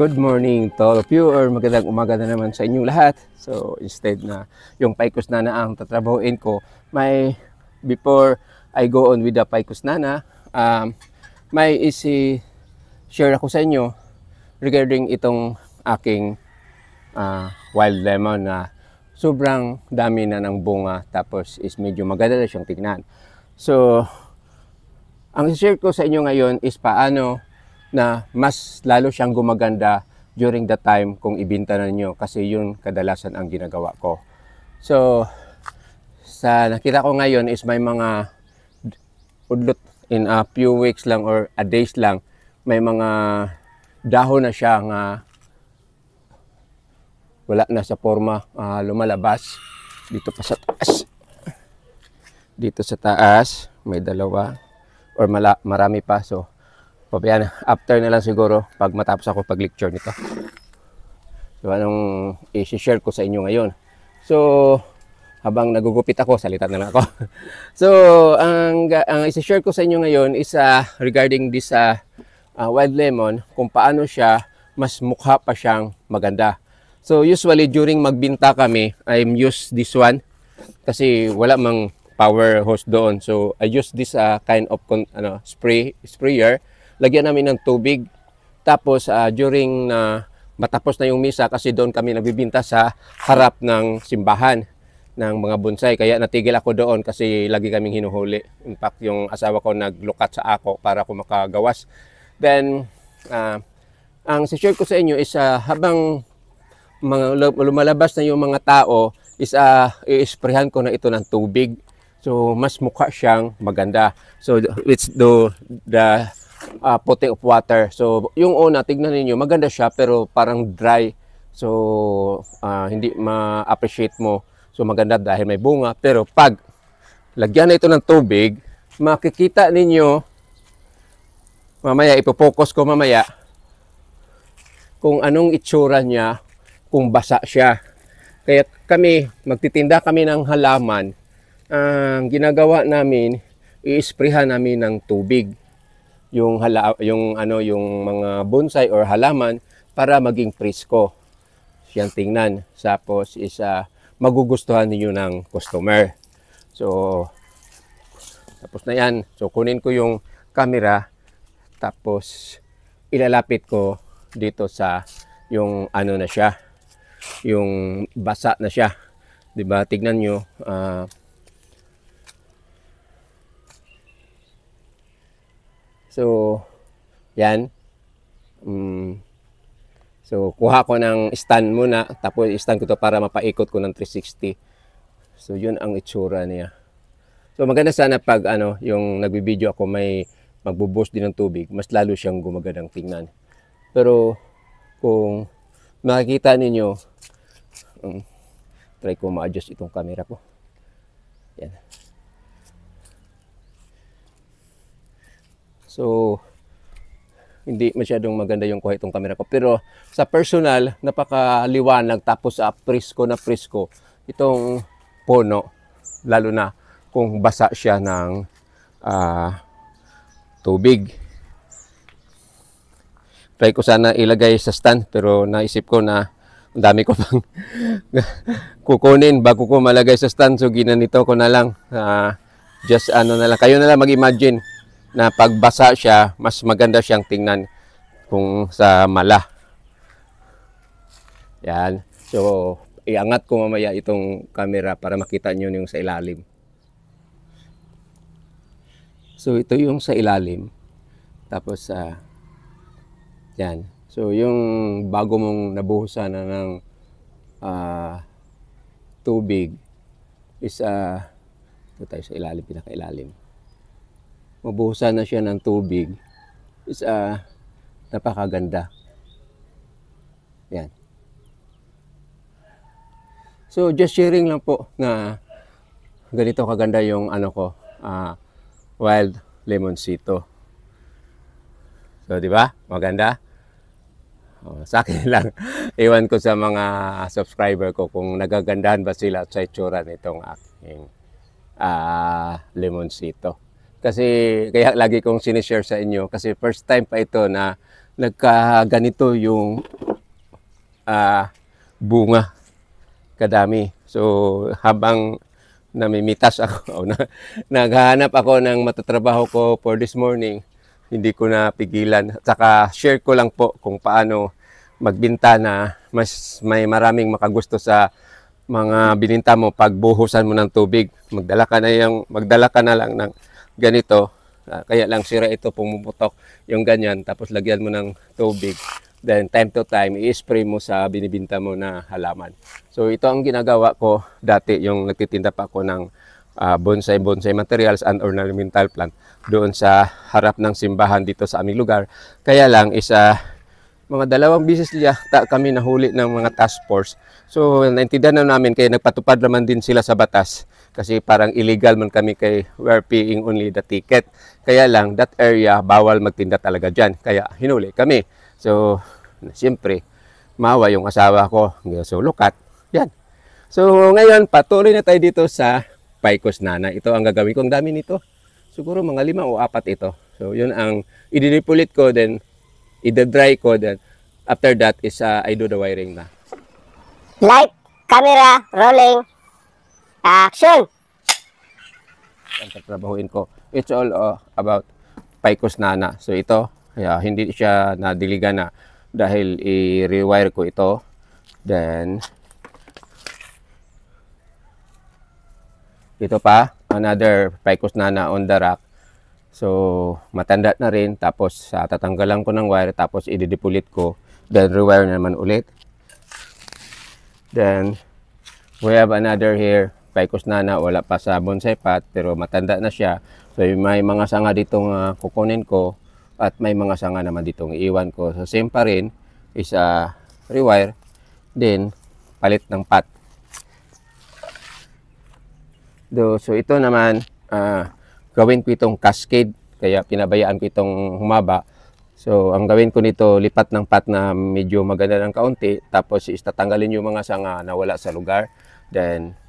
Good morning to all of you or magandang umaga na naman sa inyong lahat. So instead na yung Paykus Nana ang tatrabahuin ko, before I go on with the Paykus Nana, may isi-share ako sa inyo regarding itong aking wild lemon na sobrang dami na ng bunga, tapos is medyo maganda na siyang tignan. So ang isi-share ko sa inyo ngayon is paano na mas lalo siyang gumaganda during the time kung ibinta na niyo, kasi yun kadalasan ang ginagawa ko. So sa nakita ko ngayon is may mga udlot in a few weeks lang or a days lang, may mga dahon na siya nga wala na sa forma, lumalabas dito pa sa taas. Dito sa taas may dalawa or marami pa. So pabayaan, after na lang siguro pag matapos ako pag-lecture nito. So anong i-share ko sa inyo ngayon? So habang nagugupit ako, salita na lang ako. So ang i-share ko sa inyo ngayon is regarding this wild lemon, kung paano siya mas mukha pa siyang maganda. So usually during magbinta kami, I use this one kasi wala mang power hose doon. So I use this kind of sprayer. Lagyan namin ng tubig. Tapos during matapos na yung misa, kasi doon kami nagbibinta sa harap ng simbahan ng mga bonsai. Kaya natigil ako doon kasi lagi kaming hinuhuli. In fact, yung asawa ko naglukat sa ako para ako makagawas. Then, ang share ko sa inyo is habang lumalabas na yung mga tao, is i-sprayhan ko na ito ng tubig. So, mas mukha siyang maganda. So, it's the putting of water. So, yung una, tignan ninyo, maganda siya pero parang dry. So, hindi ma-appreciate mo. So, maganda dahil may bunga. Pero pag lagyan na ito ng tubig, makikita ninyo, mamaya, ipopokus ko mamaya, kung anong itsura niya, kung basa siya. Kaya kami, magtitinda kami ng halaman. Ang ginagawa namin, i-sprayhan namin ng tubig yung mga bonsai or halaman para maging presko siyang tingnan. Tapos magugustuhan niyo ng customer. So tapos na yan. So kunin ko yung camera, tapos ilalapit ko dito sa yung na siya, yung basa na siya. 'Di ba? Tignan niyo. So, yan. So, kuha ko ng stand muna. Tapos, stand ko to para mapaikot ko ng 360. So, yun ang itsura niya. So, maganda sana pag yung nagbibideo ako may magbo-boost din ng tubig. Mas lalo siyang gumagandang tingnan. Pero, kung makikita ninyo, try ko ma-adjust itong camera ko. Yan. So, hindi masyadong maganda yung kuha itong camera ko. Pero sa personal, napakaliwanag. Tapos presko na presko itong puno. Lalo na kung basa siya ng tubig. Try ko sana ilagay sa stand. Pero naisip ko na ang dami ko pang kukunin bago ko malagay sa stand. So ginanito ko na lang. Just na lang. Kayo na lang mag-imagine na pagbasa siya, mas maganda siyang tingnan kung sa mala. Yan. So, iangat ko mamaya itong camera para makita nyo yung sa ilalim. So, ito yung sa ilalim. Tapos, yan. So, yung bago mong nabuhusan na ng tubig is, ito tayo sa ilalim, pinakailalim. Mabuhusan na siya ng tubig, is napakaganda. Yan. So just sharing lang po na ganito kaganda yung wild lemoncito. So di ba? Maganda. Sa akin lang, iwan ko sa mga subscriber ko kung nagagandahan ba sila sa itsura nitong aking lemoncito. Kasi kaya lagi kong sinishare sa inyo kasi first time pa ito na nagkaganito yung bunga kadami. So habang namimitas ako, naghahanap ako ng matatrabaho ko for this morning, hindi ko na pigilan. At saka share ko lang po kung paano magbenta na mas may maraming makagusto sa mga bininta mo pag buhusan mo ng tubig. Magdala ka na lang ng ganito. Kaya lang sira ito, pumuputok yung ganyan, tapos lagyan mo ng tubig. Then time to time, i-spray mo sa binibinta mo na halaman. So ito ang ginagawa ko dati, yung nagtitinda pa ako ng bonsai materials and ornamental plant doon sa harap ng simbahan dito sa aming lugar. Kaya lang mga 2 beses kami nahuli ng mga task force. So naintindihan na namin, kaya nagpatupad naman din sila sa batas kasi parang illegal man kami, kay we're paying only the ticket. Kaya lang that area bawal magtinda talaga dyan, kaya hinuli kami. So siyempre maawa yung asawa ko, so lukat yan. So ngayon patuloy na tayo dito sa Paycos Nana. Ito ang gagawin ko. Ang dami nito, siguro mga 5 o 4 ito. So yun ang idinipulit ko, then i-dry ko, then after that is I do the wiring na. Light, camera, rolling, action! Ang tatrabahuin ko, it's all about Paycos Nana. So ito, hindi siya nadiligan na dahil i-rewire ko ito. Then ito pa, another Paycos Nana on the rack. So matanda na rin, tapos tatanggalan ko ng wire, tapos i-depulit ko, then rewire naman ulit. Then we have another here, Paycos Nana, wala pa sa bonsai pot pero matanda na siya. So may mga sanga ditong kukunin ko at may mga sanga naman ditong iiwan ko. So same pa rin, is rewire, then palit ng pot. So ito naman, gawin ko itong cascade, kaya pinabayaan ko itong humaba. So ang gawin ko nito, lipat ng pot na medyo maganda ng kaunti, tapos itatanggalin yung mga sanga na wala sa lugar, then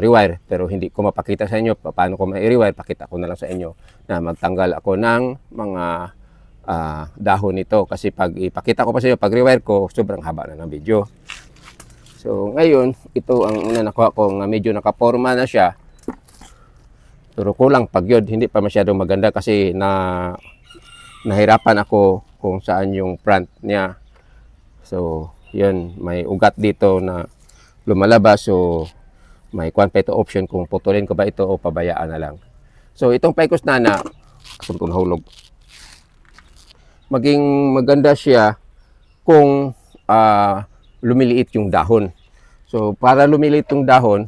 rewire. Pero hindi ko mapakita sa inyo paano ko ma-rewire, pakita ko na lang sa inyo na magtanggal ako ng mga dahon nito, kasi pag ipakita ko pa sa inyo pag rewire ko, sobrang haba na ng video. So ngayon, ito ang una nakuha ko, nga medyo nakaporma na siya. Pero kulang pagyod, hindi pa masyadong maganda kasi nahirapan ako kung saan yung front niya. So yun, may ugat dito na lumalabas. So may ito option kung putulin ko ba ito o pabayaan na lang. So itong Paycos Nana, kung nahulog, maging maganda siya kung lumiliit yung dahon. So para lumiliit yung dahon,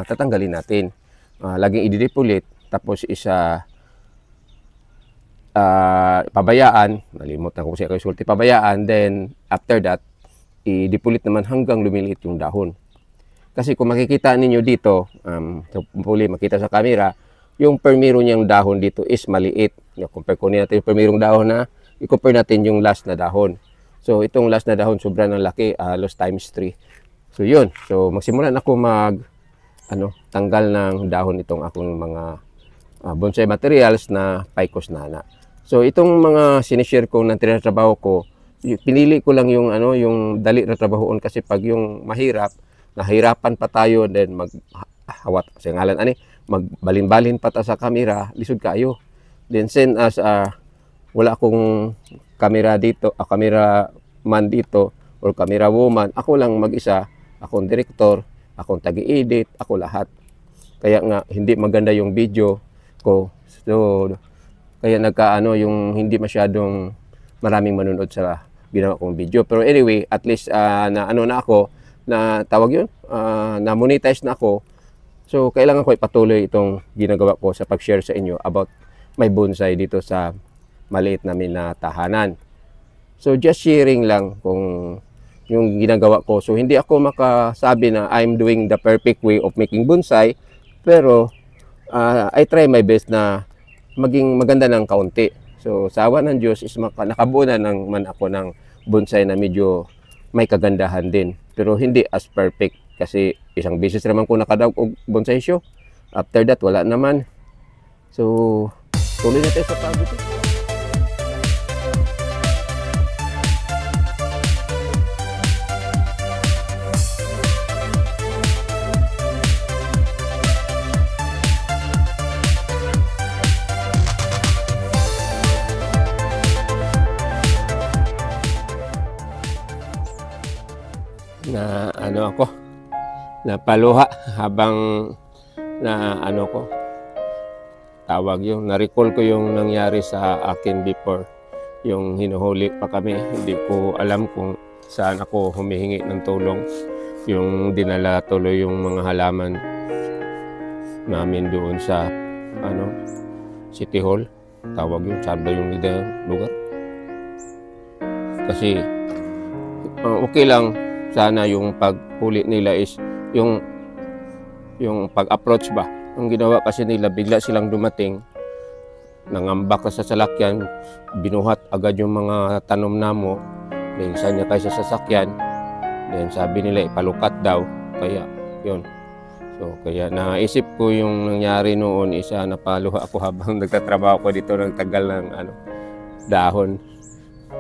tatanggalin natin. Laging i-depulit, tapos pabayaan, nalimot na ko siya kay sulti, pabayaan, then after that i-depulit naman hanggang lumiliit yung dahon. Kasi kung makikita ninyo dito, hopefully makita sa camera, yung permiro niyang dahon dito is maliit. Compare ko natin yung permirong dahon na, i-compare natin yung last na dahon. So itong last na dahon sobrang laki, halos times 3. So yun, so magsimulan ako tanggal ng dahon itong akong mga bonsai materials na Paycos Nana. So itong mga sinishare ko ng tinatrabaho ko, pinili ko lang yung yung dali na trabahoon, kasi pag yung mahirap, nahirapan pa tayo, then maghawat sa ngalan magbalin-balin pa ta sa camera, lisod kayo. Then send as wala akong camera dito, camera man dito or camera woman, ako lang mag-isa, akong director, akong tagi-edit, ako lahat. Kaya nga hindi maganda yung video ko. So kaya yung hindi masyadong maraming manonood sa ginawa kong video. Pero anyway, at least na ako, na tawag yun, na monetize na ako. So kailangan ko ipatuloy itong ginagawa ko sa pag-share sa inyo about my bonsai dito sa maliit namin na tahanan. So just sharing lang kung yung ginagawa ko. So hindi ako makasabi na I'm doing the perfect way of making bonsai, pero I try my best na maging maganda ng kaunti. So sa awa ng Diyos is nakabuo na man ako ng bonsai na medyo may kagandahan din, pero hindi as perfect, kasi isang beses naman ko nakadaog og bonsai show. After that wala naman. So tuloy na tayo sa pagod. napaluha habang na ano ko, tawag yung na-recall ko yung nangyari sa akin before. Yung hinuhuli pa kami, hindi ko alam kung saan ako humihingi ng tulong. Yung dinala tuloy yung mga halaman namin doon sa ano, City Hall. Tawag yung, saan ba yung lugar? Kasi okay lang sana yung paghuli nila is yung pag-approach ba. Ang ginawa kasi nila, bigla silang dumating, nangambak sa sasakyan, binuhat agad yung mga tanom namo, then sanya kayo sa sasakyan, then sabi nila ipalukat daw, kaya yun. So kaya naisip ko yung nangyari noon, isa napaluha ako habang nagtatrabaho ko dito, nagtagal ng ano, dahon.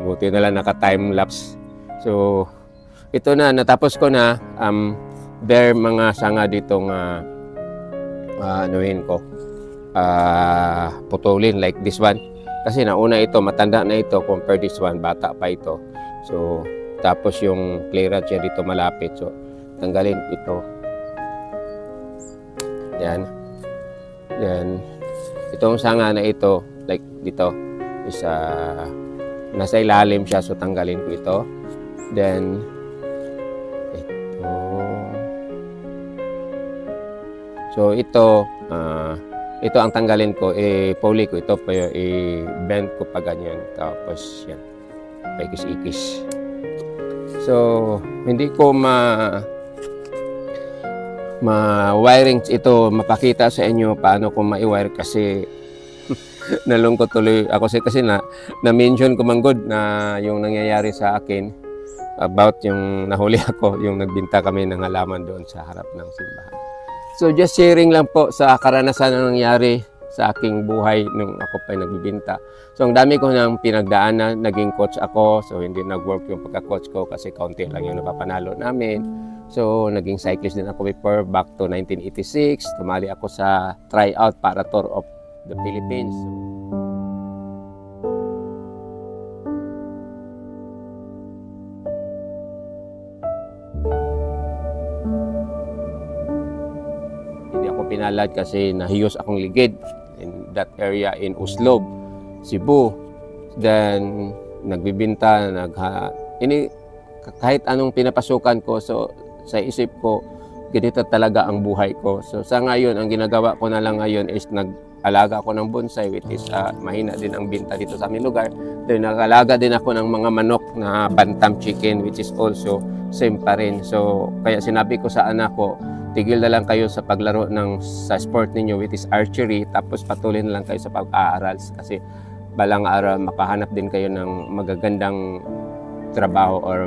Buti na lang naka-time lapse. So ito na, natapos ko na. There mga sanga dito nga anuhin ko, putulin like this one. Kasi nauna ito, matanda na ito compared this one, bata pa ito. So tapos yung clearance niya dito malapit. So tanggalin ito. Yan. Yan. Itong sanga na ito, like dito, is nasa ilalim siya. So tanggalin ko ito. Then so ito ang tanggalin ko, puli ko ito, i-bend ko pa ganyan, tapos yan, paikis-ikis. So hindi ko ma-wiring ito, mapakita sa inyo paano ko ma-wire kasi nalungkot tuloy ako kasi na-mention ko manggod na yung nangyayari sa akin about yung nahuli ako, yung nagbinta kami ng halaman doon sa harap ng simbahan. So just sharing lang po sa karanasan na nangyari sa aking buhay nung ako pa nagbibinta. So ang dami ko nang pinagdaanan, naging coach ako, so hindi nag-work yung pagka-coach ko kasi kaunti lang yung napapanalo namin. So naging cyclist din ako before, back to 1986, tumali ako sa tryout para Tour of the Philippines. Hindi ako pinalad kasi nahiyos akong ligid in that area in Uslob, Cebu. Then nagbibinta, kahit anong pinapasukan ko, so sa isip ko, ganito talaga ang buhay ko. So sa ngayon, ang ginagawa ko na lang ngayon is nag-alaga ako ng bonsai, which is mahina din ang binta dito sa aming lugar. Then nag-alaga din ako ng mga manok na bantam chicken, which is also same pa rin. So kaya sinabi ko sa anak ko, tigil na lang kayo sa paglaro sa sport ninyo, which is archery, tapos patuloy na lang kayo sa pag-aaral kasi balang araw makahanap din kayo ng magagandang trabaho or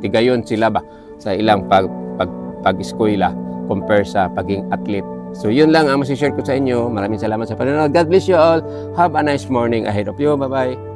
tigayon sila ba sa ilang pag-eskwela compare sa paging athlete. So yun lang ang masishare ko sa inyo. Maraming salamat sa panonood. God bless you all. Have a nice morning ahead of you. Bye-bye.